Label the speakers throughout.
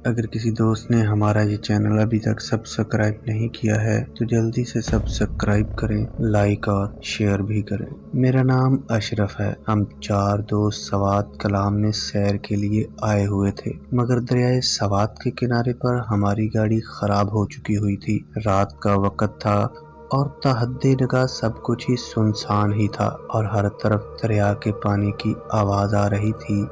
Speaker 1: اگر کسی دوست نے ہمارا یہ چینل ابھی تک سبسکرائب نہیں کیا ہے تو جلدی سے سبسکرائب کریں، لائک اور شیئر بھی کریں۔ میرا نام اشرف ہے۔ ہم 4 دوست سوات کلام میں سیر کے لیے آئے ہوئے تھے، مگر دریائے سوات کے کنارے پر ہماری گاڑی خراب ہو چکی ہوئی تھی۔ رات کا وقت تھا اور تا حد نگاہ سب کچھ ہی سنسان ہی تھا اور ہر طرف دریا کے پانی کی آواز آ رہی تھی۔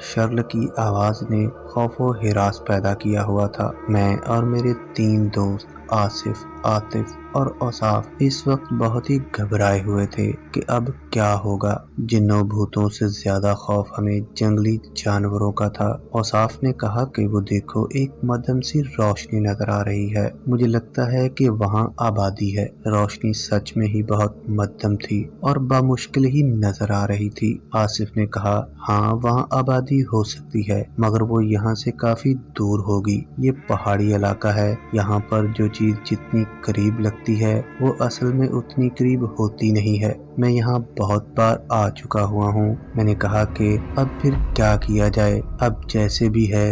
Speaker 1: شرل کی آواز نے خوف و ہراس پیدا کیا ہوا تھا۔ میں اور میرے 3 دوست آصف، عاطف اور اوصاف اس وقت بہت ہی گھبرائے ہوئے تھے کہ اب کیا ہوگا۔ جنوں بھوتوں سے زیادہ خوف ہمیں جنگلی جانوروں کا تھا۔ اوصاف نے کہا کہ وہ دیکھو، ایک مدھم سی روشنی نظر آ رہی ہے، مجھے لگتا ہے کہ وہاں آبادی ہے۔ روشنی سچ میں ہی بہت مدھم تھی اور بامشکل ہی نظر آ رہی تھی۔ آصف نے کہا، ہاں وہاں آبادی ہو سکتی ہے، مگر وہ یہاں سے کافی دور ہوگی۔ یہ پہاڑی علاقہ ہے، یہاں پر جو چیز جتنی قریب لگتی ہے وہ اصل میں اتنی قریب ہوتی نہیں ہے۔ میں یہاں بہت بار آ چکا ہوا ہوں۔ میں نے کہا کہ اب پھر کیا کیا جائے، اب جیسے بھی ہے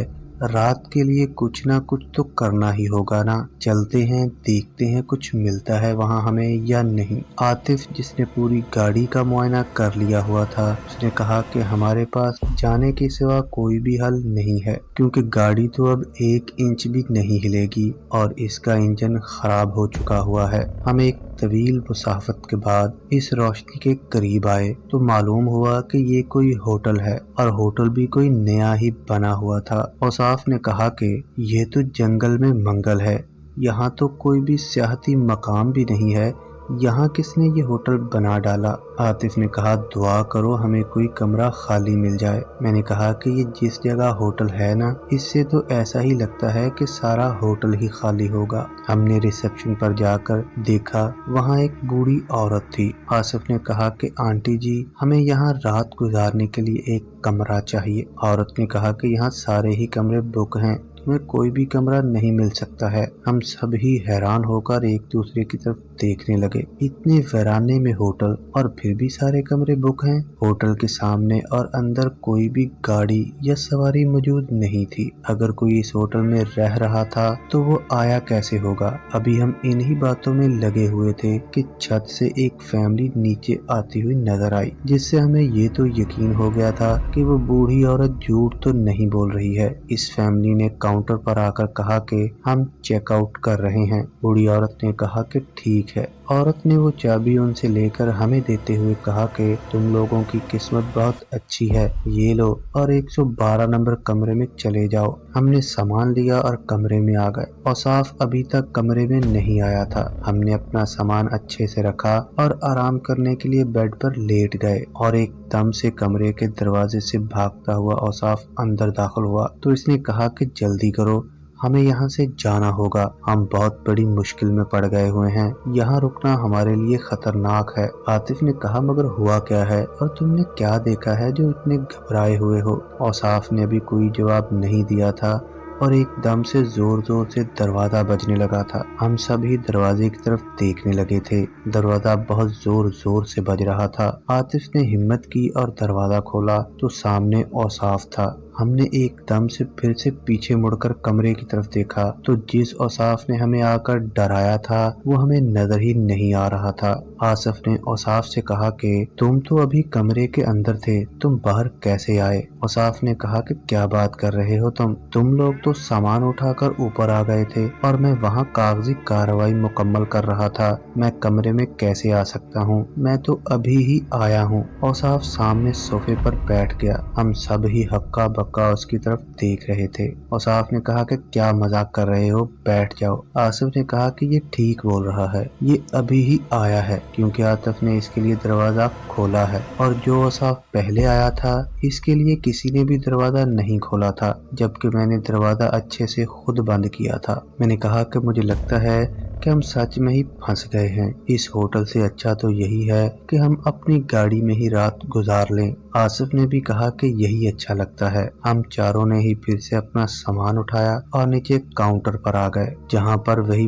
Speaker 1: رات کے لیے کچھ نہ کچھ تو کرنا ہی ہوگا نا۔ چلتے ہیں، دیکھتے ہیں کچھ ملتا ہے وہاں ہمیں یا نہیں۔ عاطف، جس نے پوری گاڑی کا معائنہ کر لیا ہوا تھا، اس نے کہا کہ ہمارے پاس جانے کے سوا کوئی بھی حل نہیں ہے، کیونکہ گاڑی تو اب 1 انچ بھی نہیں ہلے گی اور اس کا انجن خراب ہو چکا ہوا ہے۔ ہم ایک طویل مسافت کے بعد اس روشنی کے قریب آئے تو معلوم ہوا کہ یہ کوئی ہوٹل ہے، اور ہوٹل بھی کوئی نیا ہی بنا ہوا تھا۔ اوصاف نے کہا کہ یہ تو جنگل میں منگل ہے، یہاں تو کوئی بھی سیاحتی مقام بھی نہیں ہے، یہاں کس نے یہ ہوٹل بنا ڈالا؟ عاطف نے کہا، دعا کرو ہمیں کوئی کمرہ خالی مل جائے۔ میں نے کہا کہ یہ جس جگہ ہوٹل ہے نا، اس سے تو ایسا ہی لگتا ہے کہ سارا ہوٹل ہی خالی ہوگا۔ ہم نے ریسیپشن پر جا کر دیکھا، وہاں ایک بوڑھی عورت تھی۔ آصف نے کہا کہ آنٹی جی، ہمیں یہاں رات گزارنے کے لیے ایک کمرہ چاہیے۔ عورت نے کہا کہ یہاں سارے ہی کمرے بک ہیں، تمہیں کوئی بھی کمرہ نہیں مل سکتا ہے۔ ہم سب ہی حیران ہو کر ایک دوسرے کی طرف دیکھنے لگے۔ اتنے ویرانے میں ہوٹل اور پھر بھی سارے کمرے بک ہیں۔ ہوٹل کے سامنے اور اندر کوئی بھی گاڑی یا سواری موجود نہیں تھی۔ اگر کوئی اس ہوٹل میں رہ رہا تھا تو وہ آیا کیسے ہوگا؟ ابھی ہم انہی باتوں میں لگے ہوئے تھے کہ چھت سے ایک فیملی نیچے آتی ہوئی نظر آئی، جس سے ہمیں یہ تو یقین ہو گیا تھا کہ وہ بوڑھی عورت جھوٹ تو نہیں بول رہی ہے۔ اس فیملی نے کاؤنٹر پر آ کر کہا کہ ہم چیک آؤٹ کر رہے ہیں۔ بوڑھی عورت نے کہا کہ ٹھیک ہے۔ عورت نے وہ چابی ان سے لے کر ہمیں دیتے ہوئے کہا کہ تم لوگوں کی قسمت بہت اچھی ہے، یہ لو اور 112 نمبر کمرے میں چلے جاؤ۔ ہم نے سامان لیا اور کمرے میں آ گئے۔ اوصاف ابھی تک کمرے میں نہیں آیا تھا۔ ہم نے اپنا سامان اچھے سے رکھا اور آرام کرنے کے لیے بیڈ پر لیٹ گئے، اور ایک دم سے کمرے کے دروازے سے بھاگتا ہوا اوصاف اندر داخل ہوا تو اس نے کہا کہ جلدی کرو، ہمیں یہاں سے جانا ہوگا، ہم بہت بڑی مشکل میں پڑ گئے ہوئے ہیں، یہاں رکنا ہمارے لیے خطرناک ہے۔ عاطف نے کہا، مگر ہوا کیا ہے اور تم نے کیا دیکھا ہے جو اتنے گھبرائے ہوئے ہو؟ اوصاف نے ابھی کوئی جواب نہیں دیا تھا اور ایک دم سے زور زور سے دروازہ بجنے لگا تھا۔ ہم سب ہی دروازے کی طرف دیکھنے لگے تھے۔ دروازہ بہت زور زور سے بج رہا تھا۔ عاطف نے ہمت کی اور دروازہ کھولا تو سامنے اوصاف تھا۔ ہم نے ایک دم سے پھر سے پیچھے مڑ کر کمرے کی طرف دیکھا تو جس اوصاف نے ہمیں آ کر ڈرایا تھا وہ ہمیں نظر ہی نہیں آ رہا تھا۔ آصف نے اوصاف سے کہا کہ تم تو ابھی کمرے کے اندر تھے، تم باہر کیسے آئے؟ اوصاف نے کہا کہ کیا بات کر رہے ہو تم لوگ تو سامان اٹھا کر اوپر آ گئے تھے اور میں وہاں کاغذی کارروائی مکمل کر رہا تھا، میں کمرے میں کیسے آ سکتا ہوں؟ میں تو ابھی ہی آیا ہوں۔ اوصاف سامنے صوفے پر بیٹھ گیا۔ ہم سب ہی ہکا بکا اس کی طرف دیکھ رہے تھے۔ اوصاف نے کہا کہ کیا مذاق کر رہے ہو، بیٹھ جاؤ۔ آصف نے کہا کہ یہ ٹھیک بول رہا ہے، یہ ابھی ہی آیا ہے، کیونکہ عاطف نے اس کے لیے دروازہ کھولا ہے، اور جو اوصاف پہلے آیا تھا اس کے لیے کسی نے بھی دروازہ نہیں کھولا تھا، جبکہ میں نے دروازہ اچھے سے خود بند کیا تھا۔ میں نے کہا کہ مجھے لگتا ہے کہ ہم سچ میں ہی پھنس گئے ہیں، اس ہوٹل سے اچھا تو یہی ہے کہ ہم اپنی گاڑی میں ہی رات گزار لیں۔ آصف نے بھی کہا کہ یہی اچھا لگتا ہے۔ ہم چاروں نے ہی پھر سے اپنا سامان اٹھایا اور نیچے کاؤنٹر پر آ گئے، جہاں پر وہی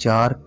Speaker 1: 4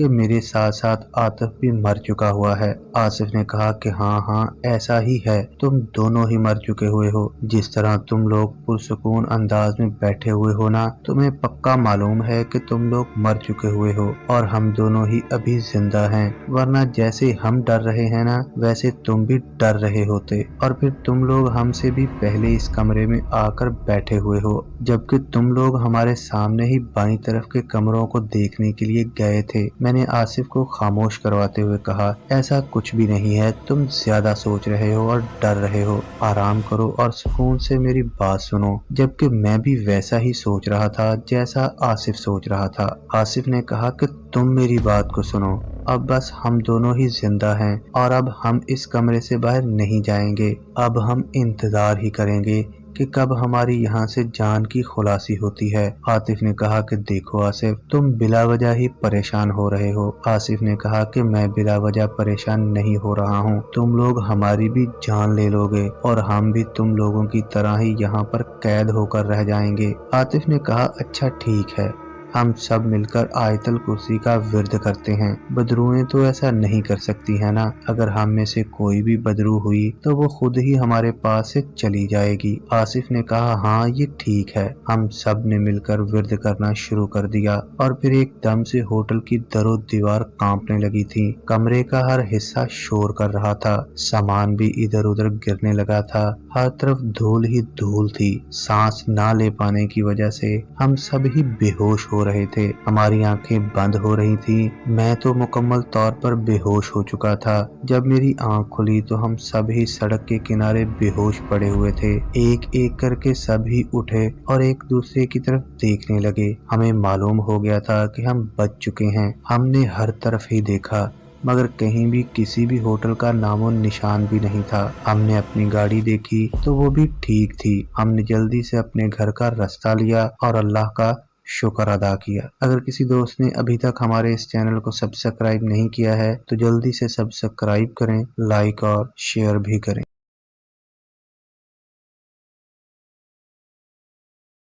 Speaker 1: کہ میرے ساتھ ساتھ عاطف بھی مر چکا ہوا ہے۔ آصف نے کہا کہ ہاں ایسا ہی ہے، تم دونوں ہی مر چکے ہوئے ہو۔ جس طرح تم لوگ پرسکون انداز میں بیٹھے ہوئے ہو نا، تمہیں پکا معلوم ہے کہ تم لوگ مر چکے ہوئے ہو اور ہم دونوں ہی ابھی زندہ ہیں، ورنہ جیسے ہم ڈر رہے ہیں نا ویسے تم بھی ڈر رہے ہوتے، اور پھر تم لوگ ہم سے بھی پہلے اس کمرے میں آ کر بیٹھے ہوئے ہو، جبکہ تم لوگ ہمارے سامنے ہی بائیں طرف کے کمروں کو دیکھنے کے لیے گئے تھے۔ میں نے آصف کو خاموش کرواتے ہوئے کہا، ایسا کچھ بھی نہیں ہے، تم زیادہ سوچ رہے ہو اور ڈر رہے ہو، آرام کرو اور سکون سے میری بات سنو۔ جبکہ میں بھی ویسا ہی سوچ رہا تھا جیسا آصف سوچ رہا تھا۔ آصف نے کہا کہ تم میری بات کو سنو، اب بس ہم دونوں ہی زندہ ہیں اور اب ہم اس کمرے سے باہر نہیں جائیں گے، اب ہم انتظار ہی کریں گے کہ کب ہماری یہاں سے جان کی خلاصی ہوتی ہے۔ عاطف نے کہا کہ دیکھو آصف، تم بلا وجہ ہی پریشان ہو رہے ہو۔ آصف نے کہا کہ میں بلا وجہ پریشان نہیں ہو رہا ہوں، تم لوگ ہماری بھی جان لے لو گے اور ہم بھی تم لوگوں کی طرح ہی یہاں پر قید ہو کر رہ جائیں گے۔ عاطف نے کہا اچھا ٹھیک ہے، ہم سب مل کر آیت الکرسی کا ورد کرتے ہیں، بدروئیں تو ایسا نہیں کر سکتی ہے نا، اگر ہم میں سے کوئی بھی بدرو ہوئی تو وہ خود ہی ہمارے پاس سے چلی جائے گی۔ آصف نے کہا ہاں یہ ٹھیک ہے۔ ہم سب نے مل کر ورد کرنا شروع کر دیا اور پھر ایک دم سے ہوٹل کی در و دیوار کانپنے لگی تھی، کمرے کا ہر حصہ شور کر رہا تھا، سامان بھی ادھر ادھر گرنے لگا تھا، ہر طرف دھول ہی دھول تھی، سانس نہ لے پانے کی وجہ سے ہم سب ہی بے ہوش ہو رہے تھے، ہماری آنکھیں بند ہو رہی تھی، میں تو مکمل طور پر بے ہوش ہو چکا تھا۔ جب میری آنکھ کھلی تو ہم سب ہی سڑک کے کنارے بے ہوش پڑے ہوئے تھے، ایک ایک کر کے سب ہی اٹھے اور ایک دوسرے کی طرف دیکھنے لگے، ہمیں معلوم ہو گیا تھا کہ ہم بچ چکے ہیں۔ ہم نے ہر طرف ہی دیکھا مگر کہیں بھی کسی بھی ہوٹل کا نام و نشان بھی نہیں تھا۔ ہم نے اپنی گاڑی دیکھی تو وہ بھی ٹھیک تھی، ہم نے جلدی سے اپنے گھر کا راستہ لیا اور اللہ کا شکر ادا کیا۔ اگر کسی دوست نے ابھی تک ہمارے اس چینل کو سبسکرائب نہیں کیا ہے تو جلدی سے سبسکرائب کریں، لائک اور شیئر بھی کریں۔